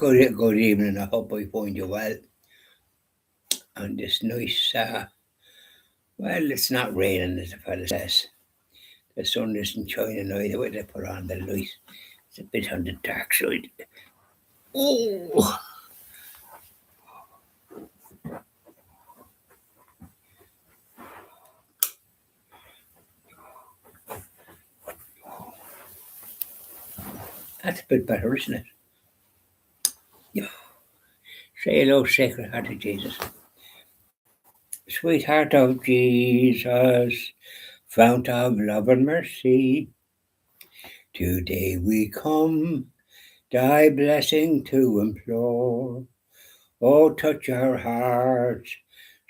Good evening. I hope I find you well on this nice. Well, it's not raining, as the fella says. The sun isn't shining either way. They put on the light. It's a bit on the dark side. Oh, that's a bit better, isn't it? Yeah. Say hello, Sacred Heart of Jesus. Sweetheart of Jesus, fount of love and mercy, today we come, thy blessing to implore. Oh, touch our hearts,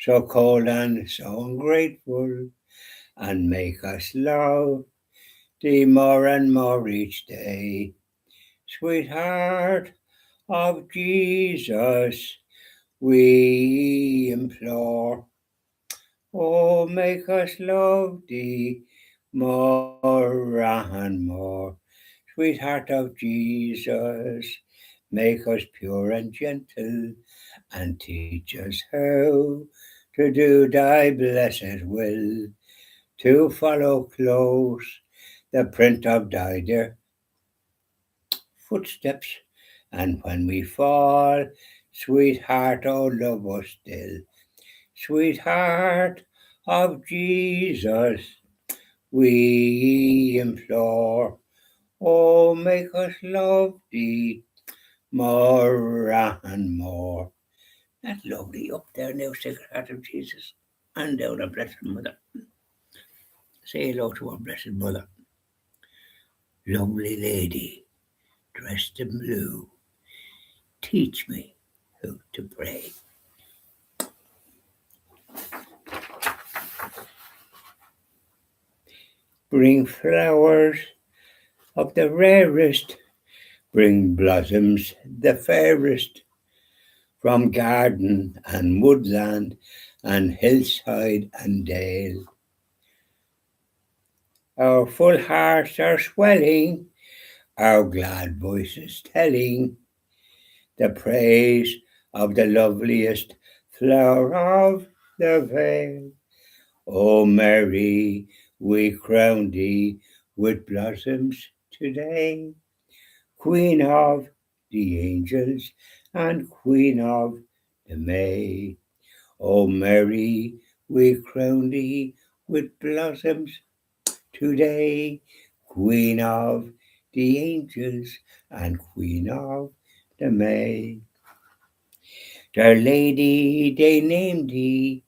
so cold and so ungrateful, and make us love thee more and more each day. Sweetheart of Jesus, we implore. Oh, make us love thee more and more. Sweetheart of Jesus, make us pure and gentle, and teach us how to do thy blessed will, to follow close the print of thy dear footsteps, and when we fall, sweetheart, oh, love us still. Sweetheart of Jesus, we implore. Oh, make us love thee more and more. That's lovely up there now, Sacred Heart of Jesus, and down our Blessed Mother. Say hello to our Blessed Mother. Lovely lady, dressed in blue, teach me how to pray. Bring flowers of the rarest, bring blossoms the fairest, from garden and woodland and hillside and dale. Our full hearts are swelling, our glad voices telling the praise of the loveliest flower of the vale. O Mary, we crown thee with blossoms today, Queen of the angels and Queen of the May. O Mary, we crown thee with blossoms today, Queen of the angels and Queen of the May. Their lady they named thee,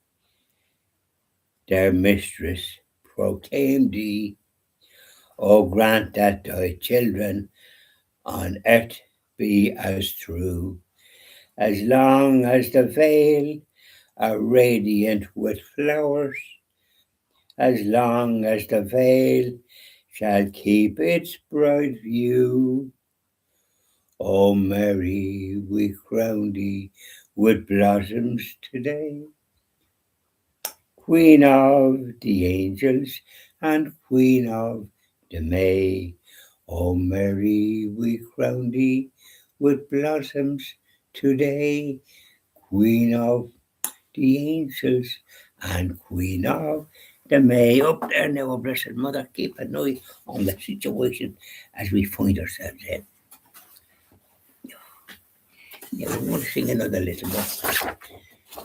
their mistress proclaimed thee. O grant that thy children on earth be as true, as long as the vale are radiant with flowers, as long as the veil shall keep its bright view. O Mary, we crown thee with blossoms today, Queen of the angels and Queen of the May. O Mary, we crown thee with blossoms today, Queen of the angels and Queen of the May. Up there now, oh, Blessed Mother, keep an eye on the situation as we find ourselves in. Yeah, we want to sing another little bit.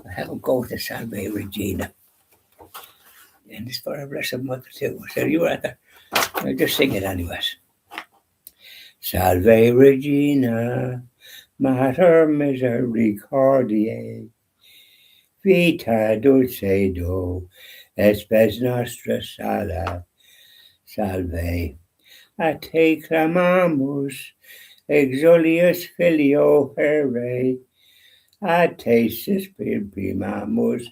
I have a go to Salve Regina. And it's for our Blessed Mother too. So you rather, I'll just sing it anyways. Salve Regina, Mater Misericordiae, Vita Dulcedo, Espes Nostra Sala, Salve. A te clamamus, exolius filio here, a te suspirimamus,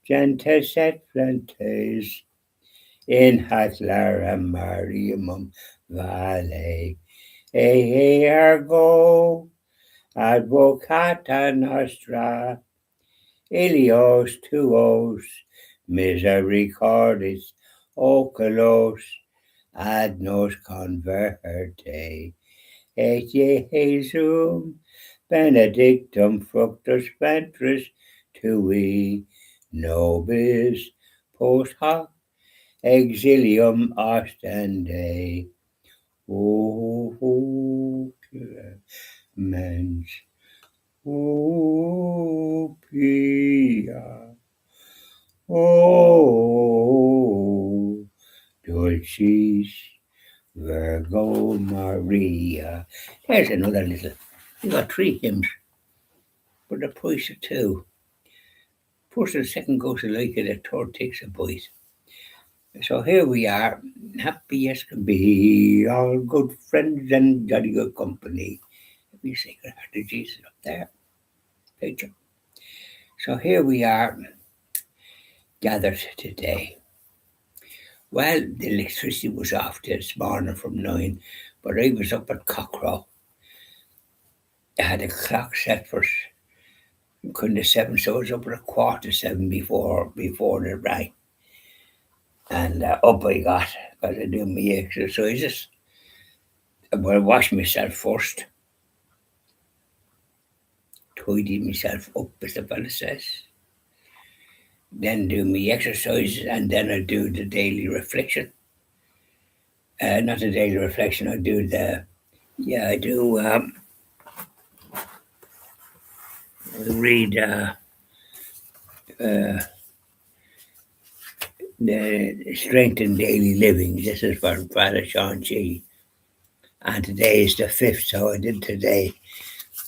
gentes et flentes, in hac lara Mariamum vale, ergo advocata nostra, Ilios tuos misericordis oculos ad nos converte, et Jesum benedictum fructus ventris tui, nobis post hoc exilium ostende. O clemens, o pia, o dulcis Virgo Maria. There's another little. We got three hymns, but the price of two. First and second goes alike, and the third takes a bite. So here we are, happy as can be, all good friends and jolly good company. We Sacred Heart of Jesus up there, picture. So here we are, gathered today. Well, the electricity was off this morning from 9, but I was up at Cockrow. I had a clock set for kind of 7, so I was up at 7:15 before it rang. And up I got to do my exercises. Well, I washed myself first, tidy myself up, as the fella says. Then do my exercises, and then I do the daily reflection. Not the daily reflection, I do read the Strength in Daily Living. This is for Father Sean G. And today is the 5th, so I did today.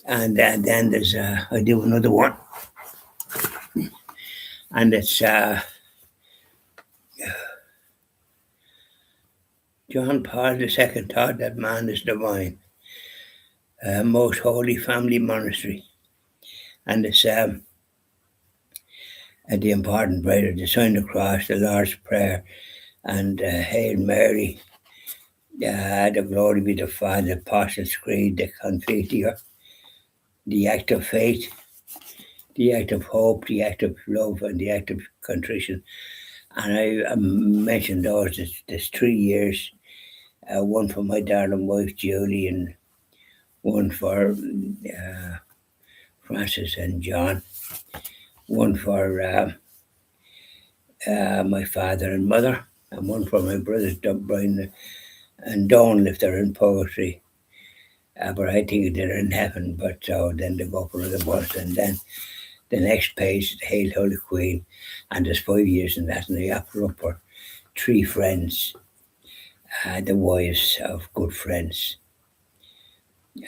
And then there's I do another one, and it's John Paul II taught that man is divine, most holy family monastery, and it's the important prayer, the sign of the cross, the Lord's Prayer, and Hail Mary, the glory be to Father, the Apostles' Creed, the Confiteor, the act of faith, the act of hope, the act of love, and the act of contrition. And I mentioned those. There's 3 years, one for my darling wife Julie, and one for Francis and John, one for my father and mother, and one for my brothers Brian and Dawn if they're in poetry. But I think they're in heaven, but so then they go for the bus, and then the next page is Hail Holy Queen, and there's 5 years in that, and I offer up for 3 friends, the wives of good friends,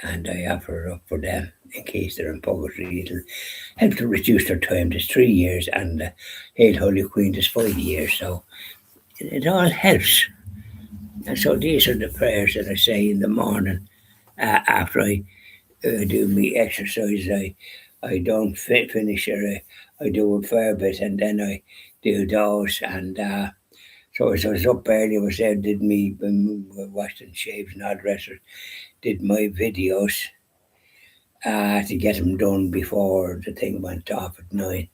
and I offer up for them in case they're in poverty. It'll help to reduce their time. There's 3 years, and Hail Holy Queen is 5 years, so it all helps. And so these are the prayers that I say in the morning after I do my exercise. I don't finish it. I do a fair bit, and then I do those. And so as I was up early, I was there, did me washed and shaved and all the rest of it, did my videos to get them done before the thing went off at 9,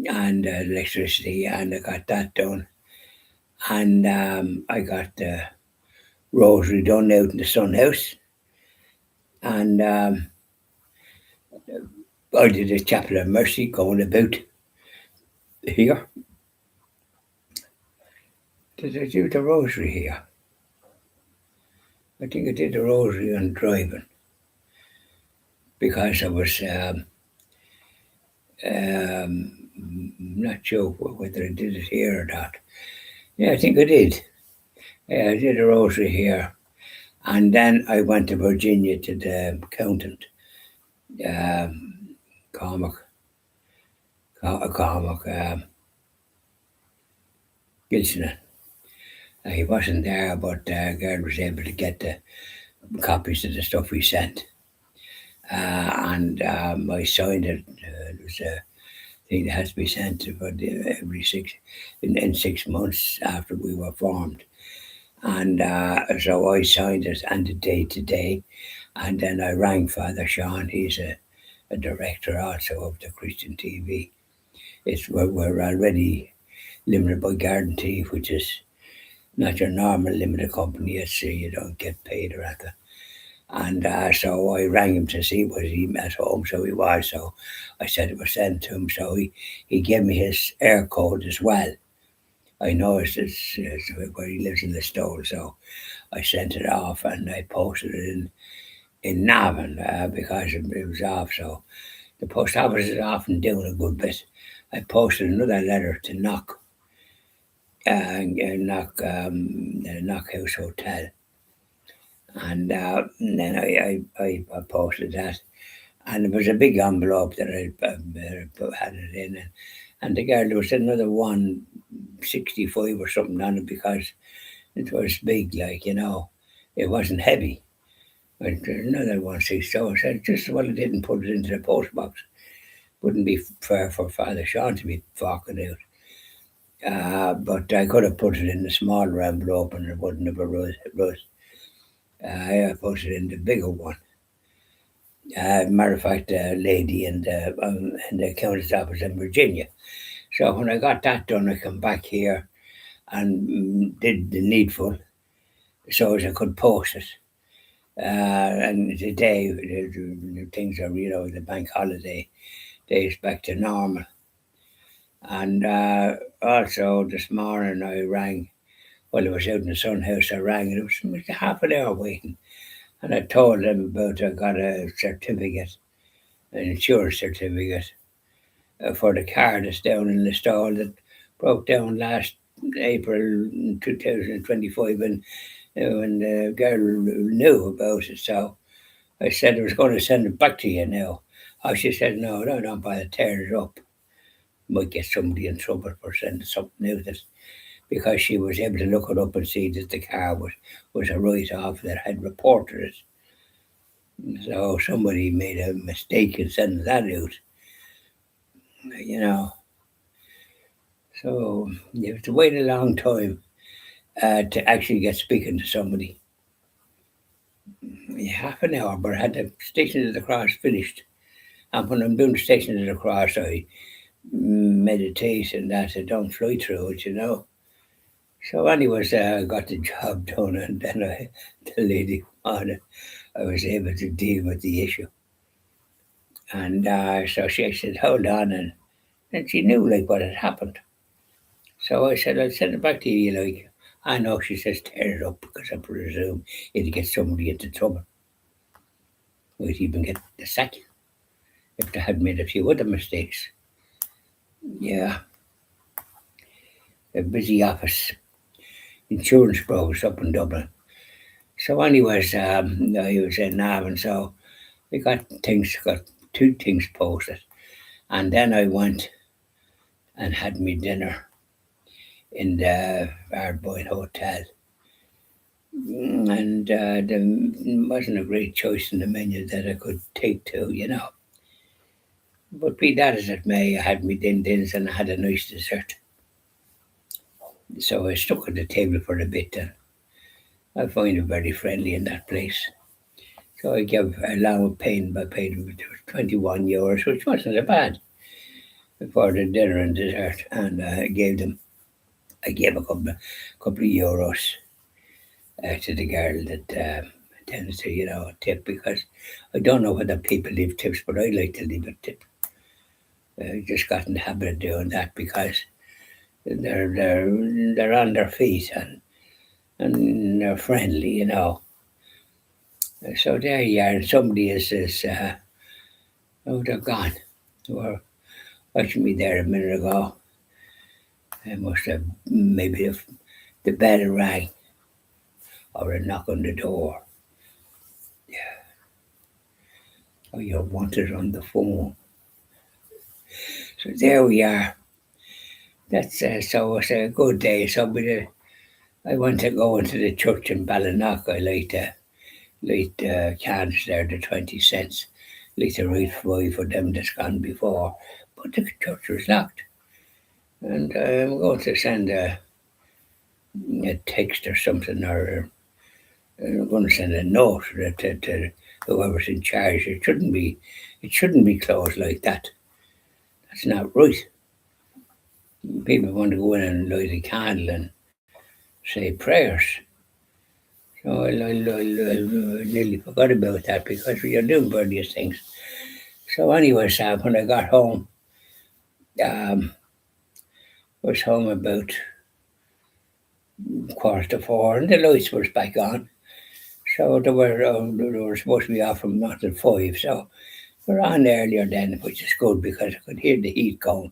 and electricity, and I got that done. And I got the rosary done out in the Sun House, and I did a Chapel of Mercy going about here. Did I do the rosary here? I think I did the rosary on driving, because I was not sure whether I did it here or not. Yeah, I think I did. Yeah, I did a rosary here. And then I went to Virginia to the accountant, Cormac Gilson. He wasn't there, but Gerd was able to get the copies of the stuff we sent. And I signed it. It was a thing that has to be sent every in 6 months after we were formed. And so I signed it and the date today. And then I rang Father Sean. He's a director also of the Christian TV. We're already limited by Guarantee, which is not your normal limited company. You don't get paid or anything. And so I rang him to see was he at home, so he was. So I said it was sent to him. So he gave me his air code as well. I know it's where he lives in the Stole, so I sent it off and I posted it in Navan because it was off. So the post office is often doing a good bit. I posted another letter to Knock House Hotel, and then I posted that, and it was a big envelope that I had it in, and the girl there was another 165 or something on it because it was big, like it wasn't heavy. But another 160, so I said just well I didn't put it into the post box. Wouldn't be fair for Father Sean to be forking out. But I could have put it in the smaller envelope and it wouldn't have arose. I put it in the bigger one. Matter of fact, a lady in the county's office in Virginia. So when I got that done, I come back here and did the needful so as I could post it. And today, things are, the bank holiday days back to normal. And also this morning I rang, while I was out in the sun house, I rang and it was half an hour waiting. And I told them about I got a certificate, an insurance certificate for the car that's down in the stall that broke down last April 2025, and when the girl knew about it. So I said I was going to send it back to you now. Oh, she said, no, don't bother tearing it up. Might get somebody in trouble for sending something out that because she was able to look it up and see that the car was a write off that had reported it. So somebody made a mistake in sending that out, you know. So you have to wait a long time to actually get speaking to somebody. Half an hour, but I had the Station of the Cross finished. And when I'm doing the Station of the Cross, I meditate and that I don't fly through it. So anyways, I got the job done, and then the lady on it, I was able to deal with the issue. And so she said, hold on, and she knew like what had happened. So I said, I'll send it back to you, like. I know, she says, tear it up because I presume it'll get somebody into trouble. Might even get the sack if they had made a few other mistakes. Yeah, a busy office. Insurance brokers up in Dublin. So, anyways, I was in Navan, so we got two things posted, and then I went and had me dinner in the Ardboyne Hotel. And there wasn't a great choice in the menu that I could take to. But be that as it may, I had me din-dins and I had a nice dessert. So I stuck at the table for a bit, and I find it very friendly in that place. So I gave along with paying by paying €21, which wasn't a bad for the dinner and dessert, and I gave a couple of euros to the girl that tends to tip, because I don't know whether people leave tips, but I like to leave a tip. I just got in the habit of doing that because they're on their feet and they're friendly. So there you are. And somebody says, "Oh, they're gone." They were watching me there a minute ago. I must have maybe the bell rang or a knock on the door. Or you wanted on the phone. So there we are. That's so it's a good day. So I want to go into the church in Ballinlough. I light cans there, the 20 cents. Like to write for them that's gone before, but the church was locked. And I'm going to send a text or something, or I'm going to send a note to whoever's in charge. It shouldn't be closed like that. That's not right. People want to go in and light a candle and say prayers. So I nearly forgot about that because we are doing various things. So anyway, Sam, when I got home, was home about 4:45, and the lights was back on. So they were supposed to be off from not till 5. So we're on earlier then, which is good because I could hear the heat going,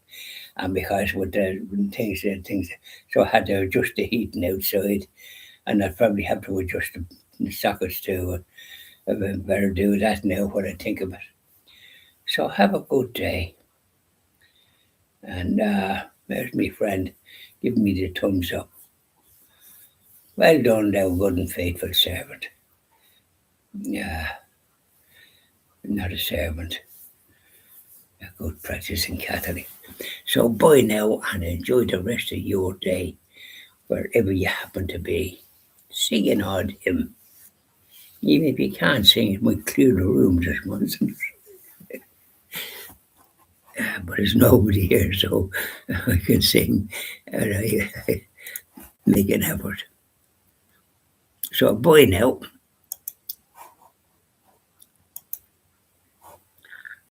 and because with the things, so I had to adjust the heating outside, and I'd probably have to adjust the sockets too. I better do that now when I think of it. So have a good day, and there's my friend giving me the thumbs up. Well done, thou good and faithful servant. Yeah, not a servant, a good practicing Catholic. So bye now and enjoy the rest of your day wherever you happen to be. Sing an odd hymn. Even if you can't sing, it might clear the room just once. But there's nobody here, so I can sing and I make an effort. So bye now.